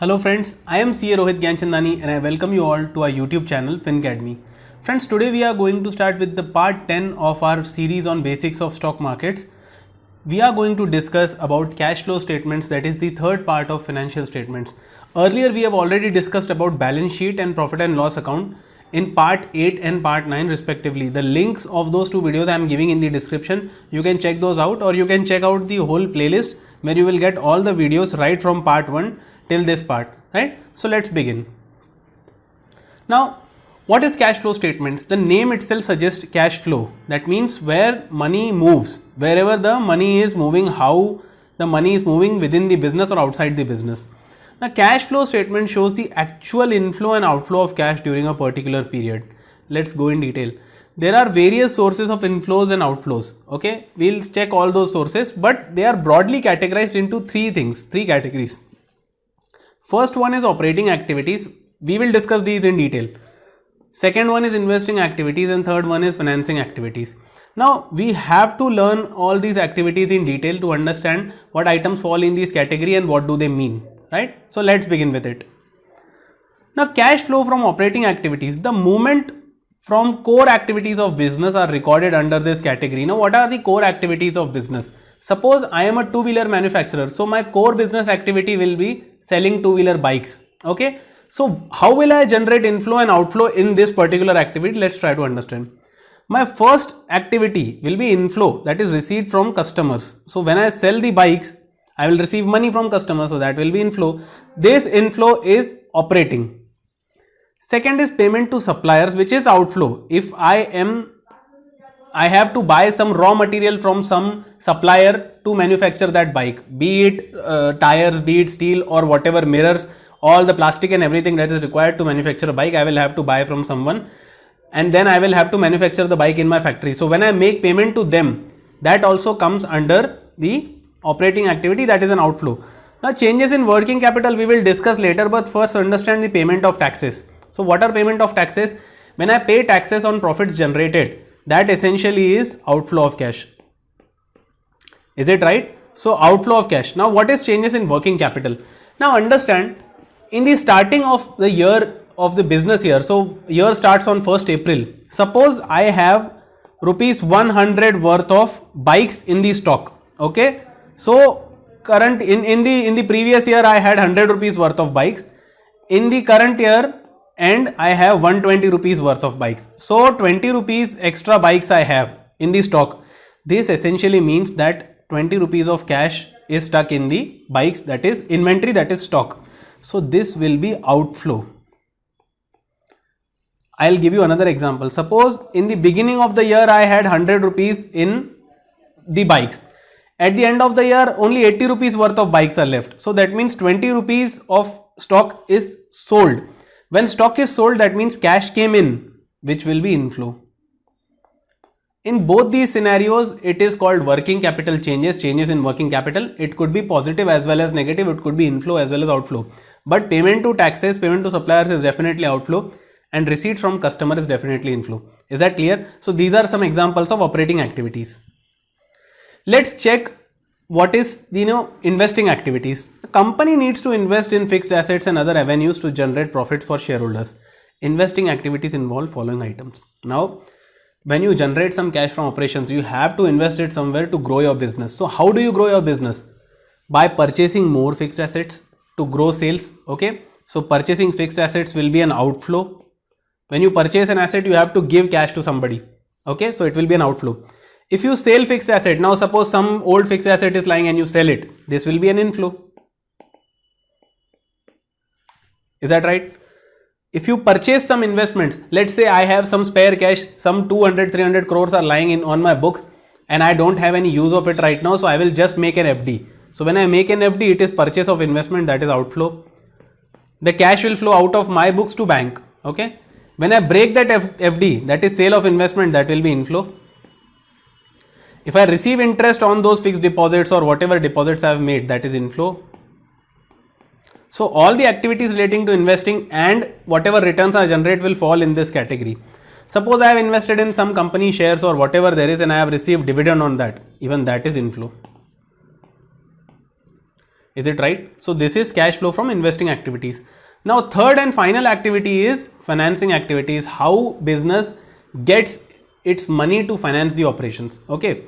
Hello friends, I am CA Rohit Gyanchandani and I welcome you all to our YouTube channel FinAcademy. Friends, today we are going to start with the part 10 of our series on basics of stock markets. We are going to discuss about cash flow statements, that is the third part of financial statements. Earlier we have already discussed about balance sheet and profit and loss account in part 8 and part 9 respectively. The links of those two videos I am giving in the description. You can check those out, or you can check out the whole playlist where you will get all the videos right from part 1 till this part, right? So let's begin. Now, what is cash flow statements? The name itself suggests cash flow. That means where money moves, wherever the money is moving, how the money is moving within the business or outside the business. The cash flow statement shows the actual inflow and outflow of cash during a particular period. Let's go in detail. There are various sources of inflows and outflows. Okay, we'll check all those sources, but they are broadly categorized into three categories. First one is operating activities. We will discuss these in detail. Second one is investing activities, and third one is financing activities. Now we have to learn all these activities in detail to understand what items fall in this category and what do they mean, right? So let's begin with it. Now cash flow from operating activities, the movement from core activities of business are recorded under this category. Now what are the core activities of business? Suppose I am a two-wheeler manufacturer, so my core business activity will be selling two-wheeler bikes. Okay, so how will I generate inflow and outflow in this particular activity? Let's try to understand. My first activity will be inflow, that is receipt from customers. So when I sell the bikes, I will receive money from customers, so that will be inflow. This inflow is operating. Second is payment to suppliers, which is outflow. If I have to buy some raw material from some supplier to manufacture that bike, be it tires, be it steel, or whatever, mirrors, all the plastic and everything that is required to manufacture a bike, I will have to buy from someone, and then I will have to manufacture the bike in my factory. So when I make payment to them, that also comes under the operating activity, that is an outflow. Now changes in working capital we will discuss later, but first understand the payment of taxes. So what are payment of taxes? When I pay taxes on profits generated, that essentially is outflow of cash. Is it right? So outflow of cash. Now what is changes in working capital? Now understand, in the starting of the year of the business year, so year starts on 1st April. Suppose I have rupees 100 worth of bikes in the stock. Okay, so current in the previous year I had 100 rupees worth of bikes. In the current year, and I have 120 rupees worth of bikes. So 20 rupees extra bikes I have in the stock. This essentially means that 20 rupees of cash is stuck in the bikes, that is inventory, that is stock. So this will be outflow. I'll give you another example. Suppose in the beginning of the year I had 100 rupees in the bikes. At the end of the year only 80 rupees worth of bikes are left. So that means 20 rupees of stock is sold. When stock is sold, that means cash came in, which will be inflow. In both these scenarios, it is called working capital changes in working capital. It could be positive as well as negative. It could be inflow as well as outflow. But payment to taxes, payment to suppliers is definitely outflow, and receipt from customer is definitely inflow. Is that clear? So these are some examples of operating activities. Let's check what is investing activities. The company needs to invest in fixed assets and other avenues to generate profits for shareholders. Investing activities involve following items. Now, when you generate some cash from operations, you have to invest it somewhere to grow your business. So how do you grow your business? By purchasing more fixed assets to grow sales. Okay, so purchasing fixed assets will be an outflow. When you purchase an asset, you have to give cash to somebody. Okay, so it will be an outflow. If you sell fixed asset, now suppose some old fixed asset is lying and you sell it, this will be an inflow. Is that right? If you purchase some investments, let's say I have some spare cash, some 200-300 crores are lying on my books, and I don't have any use of it right now, so I will just make an FD. So when I make an FD, it is purchase of investment, that is outflow. The cash will flow out of my books to bank. Okay. When I break that FD, that is sale of investment, that will be inflow. If I receive interest on those fixed deposits or whatever deposits I have made, that is inflow. So all the activities relating to investing and whatever returns I generate will fall in this category. Suppose I have invested in some company shares or whatever there is and I have received dividend on that, even that is inflow. Is it right? So this is cash flow from investing activities. Now third and final activity is financing activities, how business gets its money to finance the operations. Okay.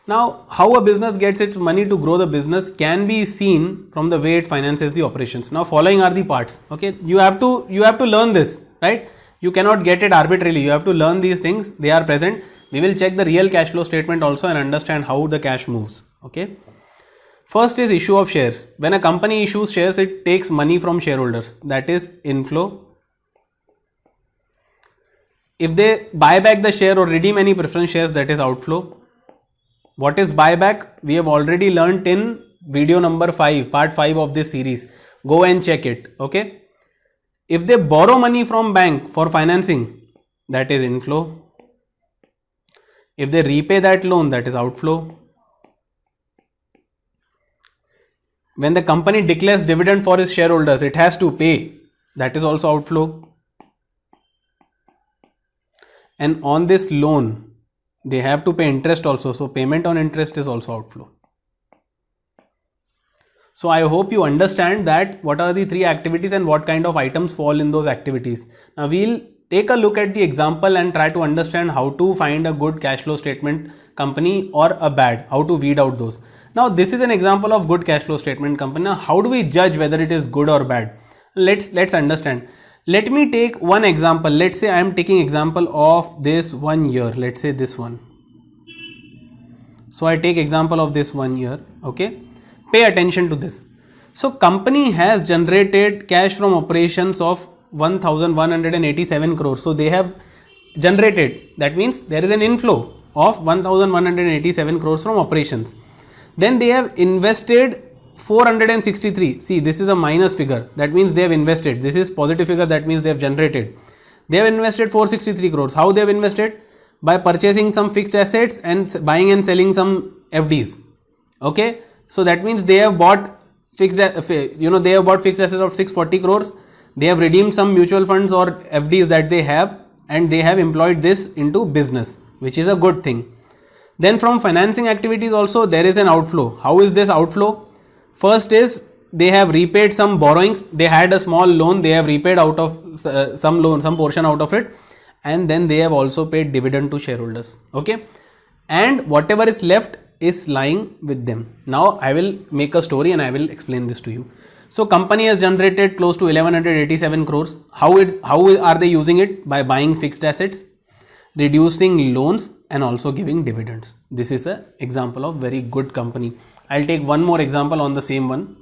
Now how a business gets its money to grow the business can be seen from the way it finances the operations. Now following are the parts. Okay. You have to learn this, right? You cannot get it arbitrarily. You have to learn these things. They are present. We will check the real cash flow statement also and understand how the cash moves. Okay. First is issue of shares. When a company issues shares, it takes money from shareholders. That is inflow. If they buy back the share or redeem any preference shares, that is outflow. What is buyback? We have already learnt in video number 5, part 5 of this series. Go and check it. Okay. If they borrow money from bank for financing, that is inflow. If they repay that loan, that is outflow. When the company declares dividend for its shareholders, it has to pay. That is also outflow. And on this loan, they have to pay interest also. So payment on interest is also outflow. So I hope you understand that what are the three activities and what kind of items fall in those activities. Now we'll take a look at the example and try to understand how to find a good cash flow statement company or a bad, how to weed out those. Now this is an example of good cash flow statement company. Now how do we judge whether it is good or bad? Let's understand. Let me take one example. Let's say I am taking example of this 1 year. Let's say this one. So I take example of this 1 year. Okay. Pay attention to this. So company has generated cash from operations of 1187 crores. So they have generated, that means there is an inflow of 1187 crores from operations. Then they have invested 463. See, this is a minus figure. That means they have invested. This is positive figure. That means they have generated. They have invested 463 crores. How they have invested? By purchasing some fixed assets and buying and selling some FDs. Okay. So that means they have bought fixed, they have bought fixed assets of 640 crores. They have redeemed some mutual funds or FDs that they have, and they have employed this into business, which is a good thing. Then from financing activities also there is an outflow. How is this outflow? First is they have repaid some borrowings. They had a small loan. They have repaid out of some loan, some portion out of it. And then they have also paid dividend to shareholders. Okay. And whatever is left is lying with them. Now I will make a story and I will explain this to you. So company has generated close to 1187 crores. How are they using it? By buying fixed assets, reducing loans, and also giving dividends. This is an example of very good company. I'll take one more example on the same one.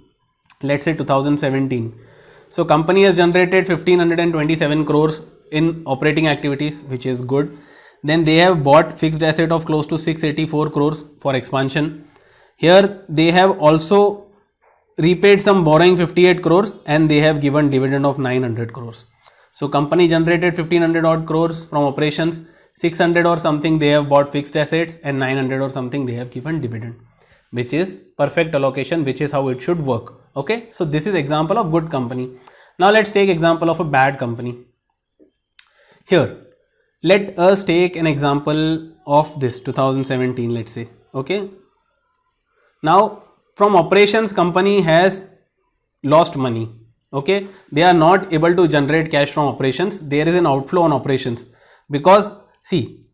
Let's say 2017. So company has generated 1527 crores in operating activities, which is good. Then they have bought fixed asset of close to 684 crores for expansion. Here they have also repaid some borrowing 58 crores and they have given dividend of 900 crores. So company generated 1500 odd crores from operations, 600 or something they have bought fixed assets, and 900 or something they have given dividend, which is perfect allocation, which is how it should work. Okay. So this is example of good company. Now let's take example of a bad company. Here, let us take an example of this 2017, let's say. Okay. Now from operations, company has lost money. Okay. They are not able to generate cash from operations. There is an outflow on operations because see,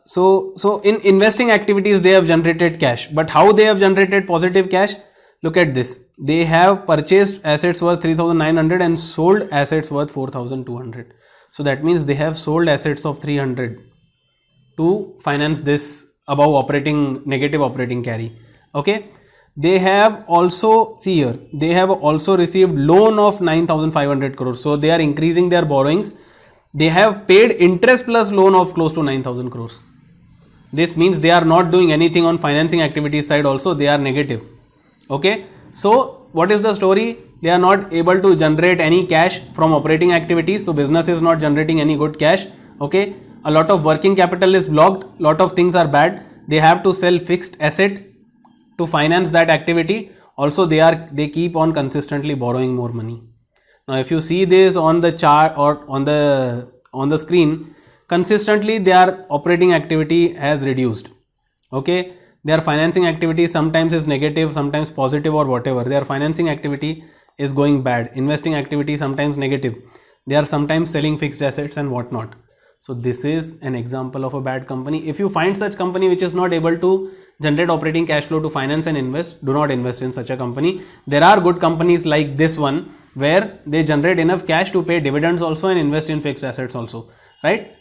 so in investing activities they have generated cash, but how they have generated positive cash? Look at this. They have purchased assets worth 3900 and sold assets worth 4200. So that means they have sold assets of 300 to finance this above operating negative operating carry. Okay. They have also, see here, they have also received loan of 9500 crores. So they are increasing their borrowings. They have paid interest plus loan of close to 9000 crores. This means they are not doing anything on financing activities side also. They are negative. Okay. So what is the story? They are not able to generate any cash from operating activities. So business is not generating any good cash. Okay. A lot of working capital is blocked. Lot of things are bad. They have to sell fixed asset to finance that activity. Also they keep on consistently borrowing more money. Now if you see this on the chart or on the screen, consistently their operating activity has reduced. Okay. Their financing activity sometimes is negative, sometimes positive or whatever. Their financing activity is going bad. Investing activity sometimes negative. They are sometimes selling fixed assets and whatnot. So this is an example of a bad company. If you find such company which is not able to generate operating cash flow to finance and invest, do not invest in such a company. There are good companies like this one where they generate enough cash to pay dividends also and invest in fixed assets also, right?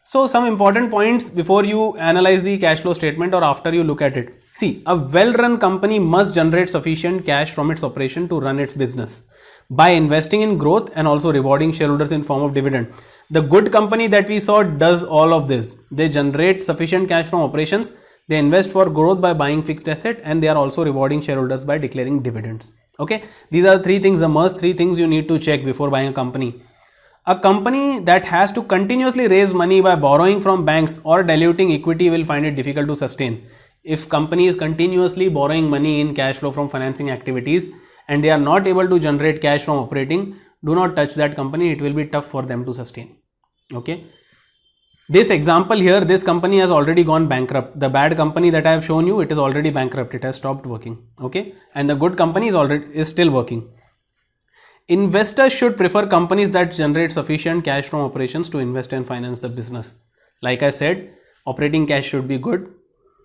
So some important points before you analyze the cash flow statement or after you look at it. See, a well-run company must generate sufficient cash from its operation to run its business by investing in growth and also rewarding shareholders in form of dividend. The good company that we saw does all of this. They generate sufficient cash from operations, they invest for growth by buying fixed asset, and they are also rewarding shareholders by declaring dividends. Okay, these are three things, the must three things you need to check before buying a company. A company that has to continuously raise money by borrowing from banks or diluting equity will find it difficult to sustain. If company is continuously borrowing money in cash flow from financing activities and they are not able to generate cash from operating, do not touch that company. It will be tough for them to sustain. Okay. This example here, this company has already gone bankrupt. The bad company that I have shown you, it is already bankrupt. It has stopped working. Okay. And the good company is still working. Investors should prefer companies that generate sufficient cash from operations to invest and finance the business. Like I said, operating cash should be good.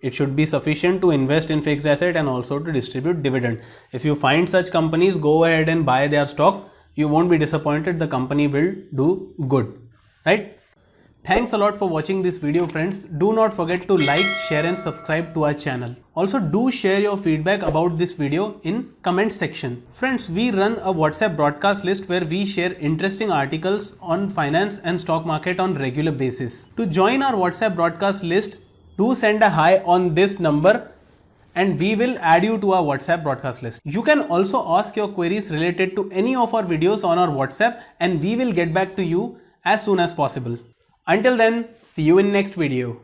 It should be sufficient to invest in fixed asset and also to distribute dividend. If you find such companies, go ahead and buy their stock. You won't be disappointed. The company will do good, right? Thanks a lot for watching this video, friends. Do not forget to like, share and subscribe to our channel. Also do share your feedback about this video in comment section. Friends, we run a WhatsApp broadcast list where we share interesting articles on finance and stock market on regular basis. To join our WhatsApp broadcast list, do send a hi on this number and we will add you to our WhatsApp broadcast list. You can also ask your queries related to any of our videos on our WhatsApp and we will get back to you as soon as possible. Until then, see you in next video.